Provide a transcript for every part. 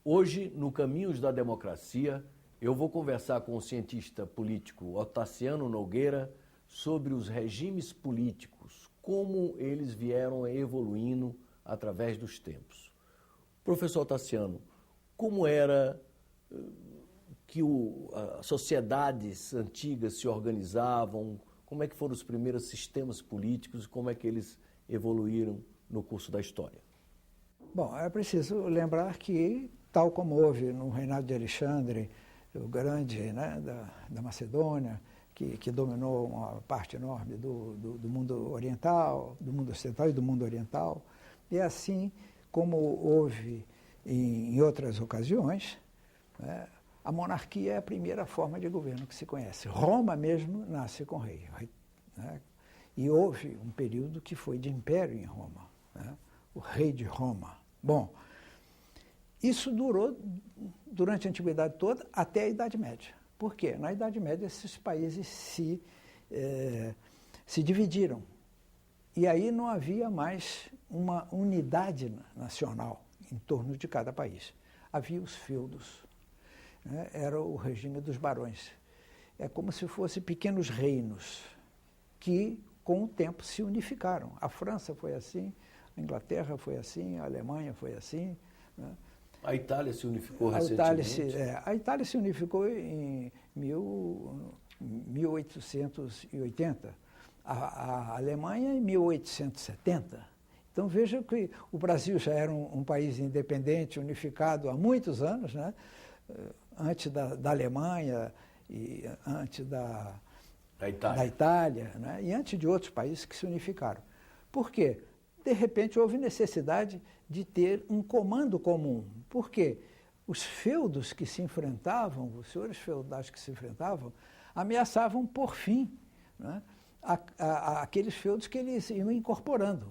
Hoje, no Caminhos da Democracia, eu vou conversar com o cientista político Otaciano Nogueira sobre os regimes políticos, como eles vieram evoluindo através dos tempos. Professor Otaciano, como era que as sociedades antigas se organizavam, como é que foram os primeiros sistemas políticos e como é que eles evoluíram no curso da história? Bom, é preciso lembrar que, tal como houve no reinado de Alexandre, o grande, né, da Macedônia, que dominou uma parte enorme do mundo oriental, do mundo ocidental e do mundo oriental, e assim como houve em outras ocasiões, né, a monarquia é a primeira forma de governo que se conhece. Roma mesmo nasce com rei, né? E houve um período que foi de império em Roma, né? O rei de Roma. Bom, isso durou durante a Antiguidade toda até a Idade Média. Por quê? Na Idade Média esses países se dividiram. E aí não havia mais uma unidade nacional em torno de cada país. Havia os feudos, né? Era o regime dos barões. É como se fossem pequenos reinos que, com o tempo, se unificaram. A França foi assim, a Inglaterra foi assim, a Alemanha foi assim, né? A Itália se unificou recentemente? A Itália se unificou em 1880, a Alemanha em 1870. Então veja que o Brasil já era um país independente, unificado há muitos anos, né? Antes da Alemanha e antes da Itália, né? E antes de outros países que se unificaram. Por quê? De repente houve necessidade de ter um comando comum. Por quê? Os feudos que se enfrentavam, os senhores feudais que se enfrentavam, ameaçavam por fim, né, aqueles feudos que eles iam incorporando,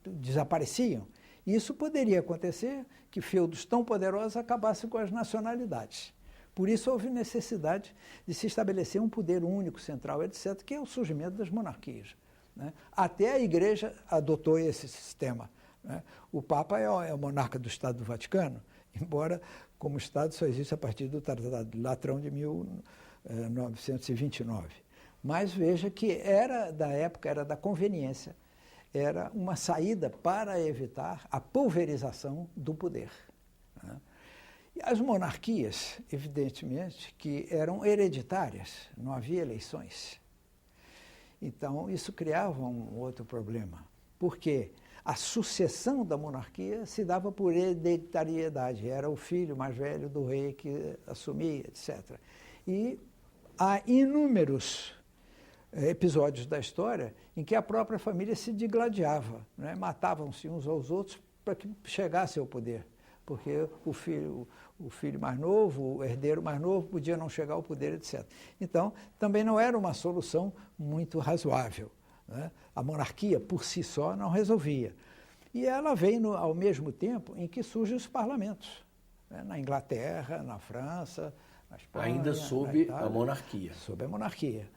desapareciam. E isso poderia acontecer que feudos tão poderosos acabassem com as nacionalidades. Por isso houve necessidade de se estabelecer um poder único, central, etc., que é o surgimento das monarquias, né? Até a Igreja adotou esse sistema, né? O Papa é o monarca do Estado do Vaticano, embora como Estado só existe a partir do Tratado de Latrão de 1929. Mas veja que era da época, era da conveniência, era uma saída para evitar a pulverização do poder, né? E as monarquias, evidentemente, que eram hereditárias, não havia eleições. Então, isso criava um outro problema, porque a sucessão da monarquia se dava por hereditariedade, era o filho mais velho do rei que assumia, etc. E há inúmeros episódios da história em que a própria família se digladiava, né? Matavam-se uns aos outros para que chegasse ao poder, porque o filho mais novo, o herdeiro mais novo, podia não chegar ao poder, etc. Então, também não era uma solução muito razoável, né? A monarquia, por si só, não resolvia. E ela vem ao mesmo tempo em que surgem os parlamentos, né? Na Inglaterra, na França, na Espanha, ainda sob a monarquia. Sob a monarquia.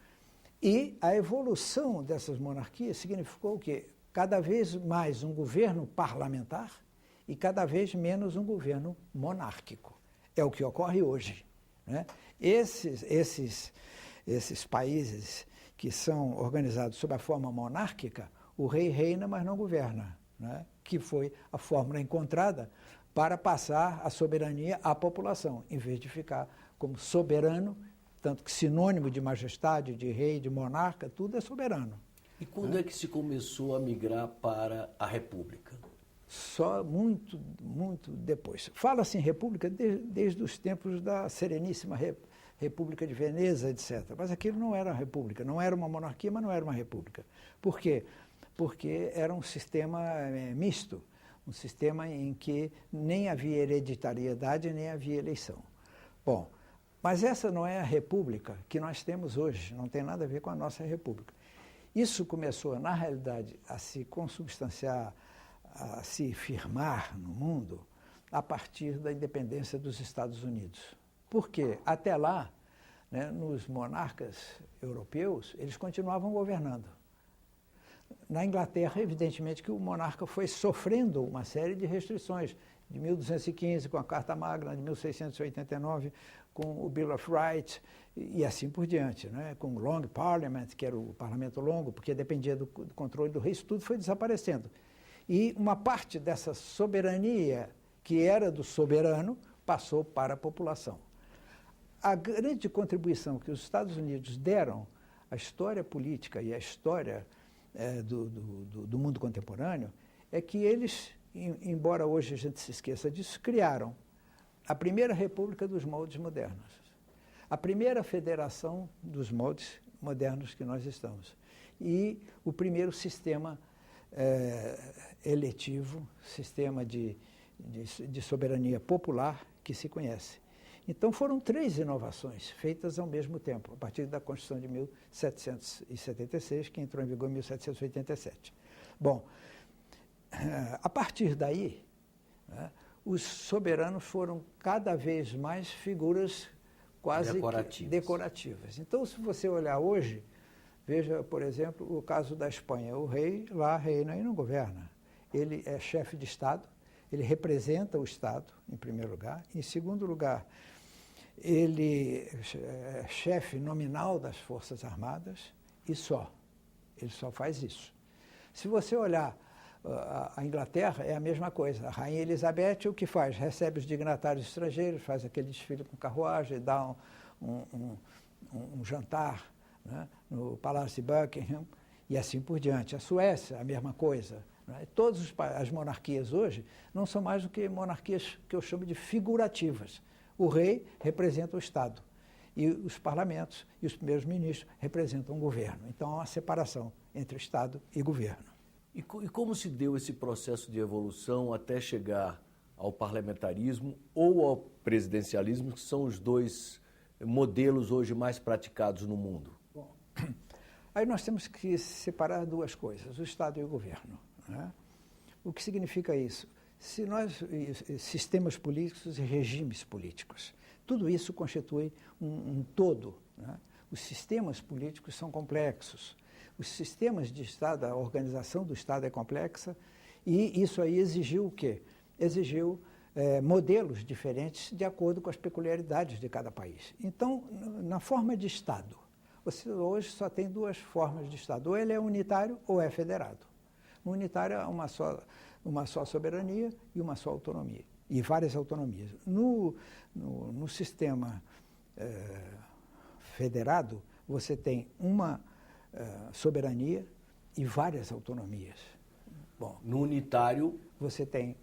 E a evolução dessas monarquias significou que cada vez mais um governo parlamentar e cada vez menos um governo monárquico. É o que ocorre hoje, né? Esses países que são organizados sob a forma monárquica, o rei reina, mas não governa, né? Que foi a fórmula encontrada para passar a soberania à população, em vez de ficar como soberano, tanto que sinônimo de majestade, de rei, de monarca, tudo é soberano. E quando é que se começou a migrar para a república? Só muito, muito depois. Fala-se em república desde os tempos da Sereníssima República de Veneza, etc. Mas aquilo não era uma república, não era uma monarquia, mas não era uma república. Por quê? Porque era um sistema misto, um sistema em que nem havia hereditariedade, nem havia eleição. Bom, mas essa não é a república que nós temos hoje, não tem nada a ver com a nossa república. Isso começou, na realidade, a se consubstanciar, a se firmar no mundo a partir da independência dos Estados Unidos. Por quê? Até lá, né, nos monarcas europeus, eles continuavam governando. Na Inglaterra, evidentemente que o monarca foi sofrendo uma série de restrições, de 1215 com a Carta Magna, de 1689 com o Bill of Rights e assim por diante, né? Com o Long Parliament, que era o parlamento longo, porque dependia do controle do rei, isso tudo foi desaparecendo. E uma parte dessa soberania que era do soberano passou para a população. A grande contribuição que os Estados Unidos deram à história política e à história do mundo contemporâneo é que eles, embora hoje a gente se esqueça disso, criaram a primeira república dos moldes modernos, a primeira federação dos moldes modernos que nós estamos e o primeiro sistema eletivo, sistema de soberania popular que se conhece. Então foram 3 inovações feitas ao mesmo tempo, a partir da Constituição de 1776, que entrou em vigor em 1787. Bom, a partir daí, né, os soberanos foram cada vez mais figuras quase decorativas. Então, se você olhar hoje, veja, por exemplo, o caso da Espanha. O rei lá reina e não governa. Ele é chefe de Estado, ele representa o Estado, em primeiro lugar. Em segundo lugar, ele é chefe nominal das Forças Armadas e só. Ele só faz isso. Se você olhar a Inglaterra, é a mesma coisa. A Rainha Elizabeth, o que faz? Recebe os dignatários estrangeiros, faz aquele desfile com carruagem, dá um jantar, né, no Palácio de Buckingham e assim por diante. A Suécia, a mesma coisa. Né? Todas as monarquias hoje não são mais do que monarquias que eu chamo de figurativas. O rei representa o Estado e os parlamentos e os primeiros ministros representam o governo. Então, há uma separação entre Estado e governo. E como se deu esse processo de evolução até chegar ao parlamentarismo ou ao presidencialismo, que são os 2 modelos hoje mais praticados no mundo? Bom, aí nós temos que separar 2 coisas, o Estado e o governo. Né? O que significa isso? Se nós, sistemas políticos e regimes políticos, tudo isso constitui um todo. Né? Os sistemas políticos são complexos. Os sistemas de Estado, a organização do Estado é complexa e isso aí exigiu o quê? Exigiu modelos diferentes de acordo com as peculiaridades de cada país. Então, na forma de Estado, você hoje só tem 2 formas de Estado. Ou ele é unitário ou é federado. No unitário é uma só soberania e uma só autonomia, e várias autonomias. No sistema federado, você tem uma soberania e várias autonomias. Bom, no unitário, você tem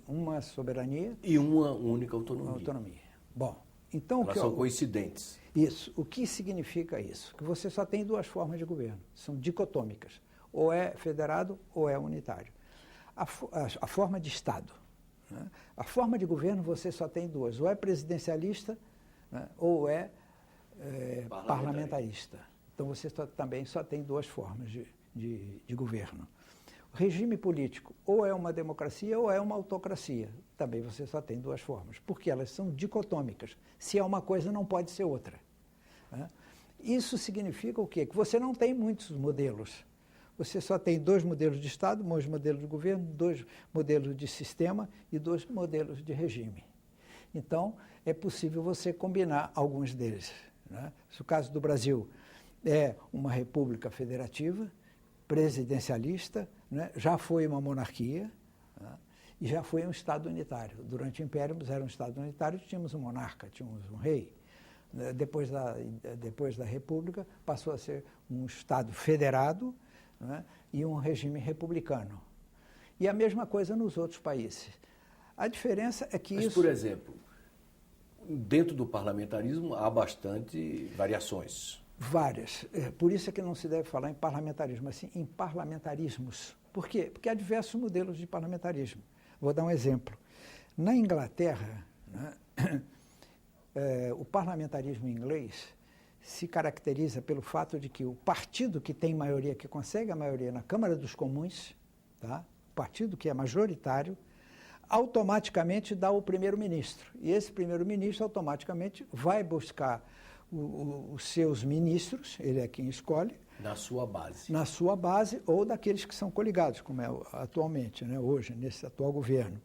uma soberania e uma única autonomia. Bom, então elas são coincidentes. Isso. O que significa isso? Que você só tem 2 formas de governo, são dicotômicas. Ou é federado ou é unitário. A forma de Estado. Né? A forma de governo você só tem 2, ou é presidencialista, né, ou é parlamentarista. Então você também só tem 2 formas de governo. O regime político ou é uma democracia ou é uma autocracia. Também você só tem 2 formas, porque elas são dicotômicas. Se é uma coisa, não pode ser outra. Né? Isso significa o quê? Que você não tem muitos modelos. Você só tem 2 modelos de Estado, 2 modelos de governo, 2 modelos de sistema e 2 modelos de regime. Então, é possível você combinar alguns deles. Né? O caso do Brasil é uma república federativa, presidencialista, né? Já foi uma monarquia, né? E já foi um Estado unitário. Durante o Império era um Estado unitário, tínhamos um monarca, tínhamos um rei. Depois da República, passou a ser um Estado federado, né, e um regime republicano. E a mesma coisa nos outros países. A diferença é que Mas, por exemplo, dentro do parlamentarismo há bastante variações. Várias. Por isso é que não se deve falar em parlamentarismo, mas sim em parlamentarismos. Por quê? Porque há diversos modelos de parlamentarismo. Vou dar um exemplo. Na Inglaterra, né, o parlamentarismo inglês se caracteriza pelo fato de que o partido que tem maioria, que consegue a maioria na Câmara dos Comuns, tá? O partido que é majoritário, automaticamente dá o primeiro-ministro. E esse primeiro-ministro automaticamente vai buscar os seus ministros, ele é quem escolhe. Na sua base. Na sua base ou daqueles que são coligados, como é atualmente, né, hoje, nesse atual governo.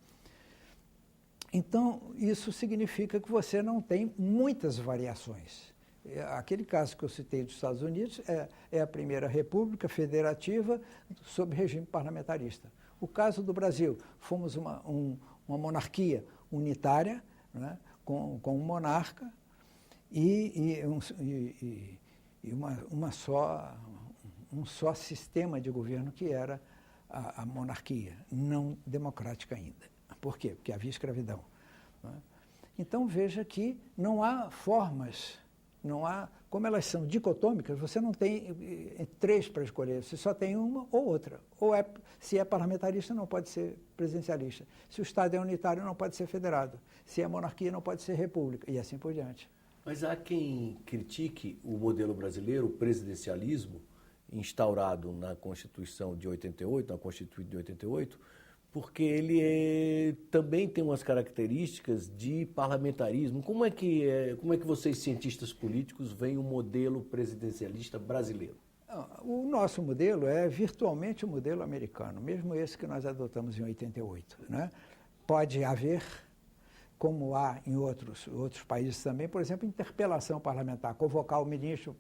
Então, isso significa que você não tem muitas variações. Aquele caso que eu citei dos Estados Unidos é a primeira república federativa sob regime parlamentarista. O caso do Brasil, fomos uma monarquia unitária, né, com um monarca e um só sistema de governo, que era a monarquia, não democrática ainda. Por quê? Porque havia escravidão. Né? Então, veja que não há formas, como elas são dicotômicas, você não tem três para escolher, você só tem uma ou outra. Se é parlamentarista, não pode ser presidencialista. Se o Estado é unitário, não pode ser federado. Se é monarquia, não pode ser república, e assim por diante. Mas há quem critique o modelo brasileiro, o presidencialismo, instaurado na Constituição de 88, na Constituinte de 88, porque ele também tem umas características de parlamentarismo. Como é que vocês, cientistas políticos, veem o modelo presidencialista brasileiro? O nosso modelo é virtualmente o modelo americano, mesmo esse que nós adotamos em 88. Né? Pode haver, como há em outros países também, por exemplo, interpelação parlamentar, convocar o ministro.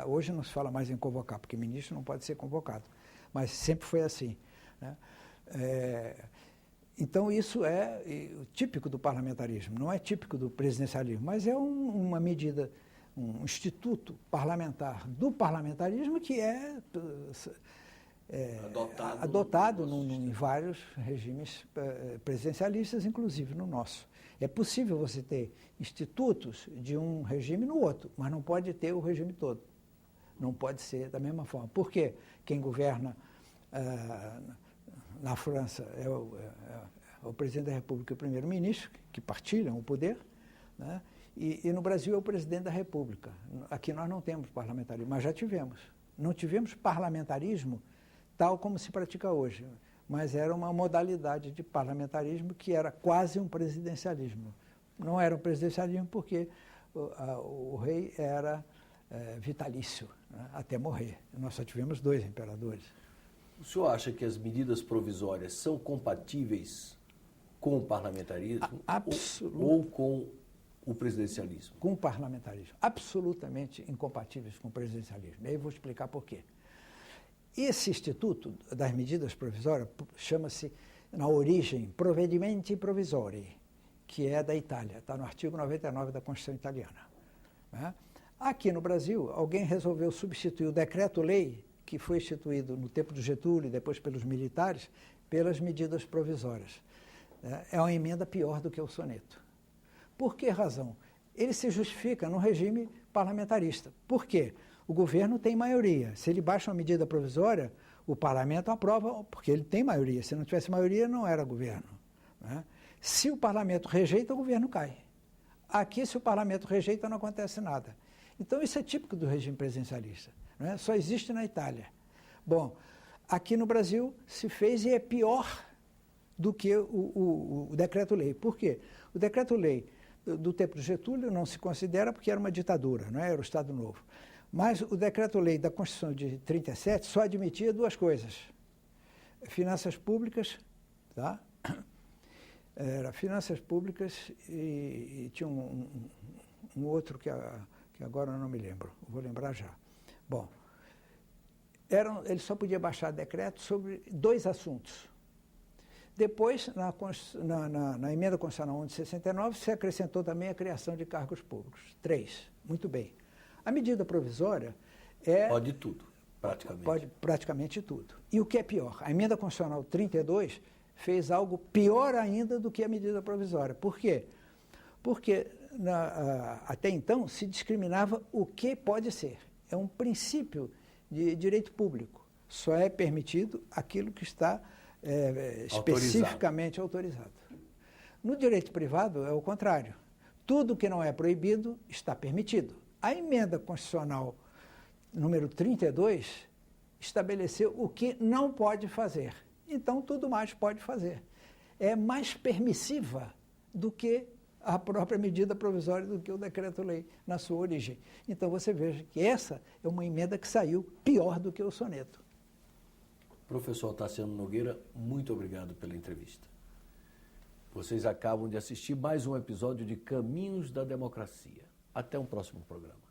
Hoje não se fala mais em convocar, porque ministro não pode ser convocado, mas sempre foi assim. Né? Então, isso é típico do parlamentarismo, não é típico do presidencialismo, mas é uma medida, um instituto parlamentar do parlamentarismo que é adotado em vários regimes presidencialistas, inclusive no nosso. É possível você ter institutos de um regime no outro, mas não pode ter o regime todo. Não pode ser da mesma forma. Por quê? Quem governa na França é o presidente da República e o primeiro-ministro, que partilham o poder, né? E no Brasil é o presidente da República. Aqui nós não temos parlamentarismo, mas já tivemos. Não tivemos parlamentarismo tal como se pratica hoje, mas era uma modalidade de parlamentarismo que era quase um presidencialismo. Não era um presidencialismo porque o rei era vitalício, né, até morrer. Nós só tivemos 2 imperadores. O senhor acha que as medidas provisórias são compatíveis com o parlamentarismo ou com o presidencialismo? Com o parlamentarismo. Absolutamente incompatíveis com o presidencialismo. E aí eu vou explicar por quê. Esse instituto das medidas provisórias chama-se, na origem, Provvedimenti Provisori, que é da Itália, está no artigo 99 da Constituição Italiana. Né? Aqui no Brasil, alguém resolveu substituir o decreto-lei, que foi instituído no tempo do Getúlio e depois pelos militares, pelas medidas provisórias. É uma emenda pior do que o soneto. Por que razão? Ele se justifica no regime parlamentarista. Por quê? O governo tem maioria. Se ele baixa uma medida provisória, o parlamento aprova, porque ele tem maioria. Se não tivesse maioria, não era governo. Né? Se o parlamento rejeita, o governo cai. Aqui, se o parlamento rejeita, não acontece nada. Então, isso é típico do regime presidencialista. Né? Só existe na Itália. Bom, aqui no Brasil se fez e é pior do que o decreto-lei. Por quê? O decreto-lei do tempo do Getúlio não se considera porque era uma ditadura, não é? Era o Estado Novo. Mas o decreto-lei da Constituição de 37 só admitia 2 coisas. Finanças públicas, tá? Era finanças públicas e tinha um outro que agora eu não me lembro, vou lembrar já. Bom, ele só podia baixar decreto sobre 2 assuntos. Depois, na emenda constitucional 1 de 69, se acrescentou também a criação de cargos públicos. 3. Muito bem. A medida provisória pode tudo, praticamente. Pode praticamente tudo. E o que é pior? A emenda constitucional 32 fez algo pior ainda do que a medida provisória. Por quê? Porque até então se discriminava o que pode ser. É um princípio de direito público. Só é permitido aquilo que está especificamente autorizado. No direito privado é o contrário. Tudo que não é proibido está permitido. A emenda constitucional número 32 estabeleceu o que não pode fazer. Então, tudo mais pode fazer. É mais permissiva do que a própria medida provisória do que o decreto-lei na sua origem. Então você veja que essa é uma emenda que saiu pior do que o soneto. Professor Otaciano Nogueira, muito obrigado pela entrevista. Vocês acabam de assistir mais um episódio de Caminhos da Democracia. Até um próximo programa.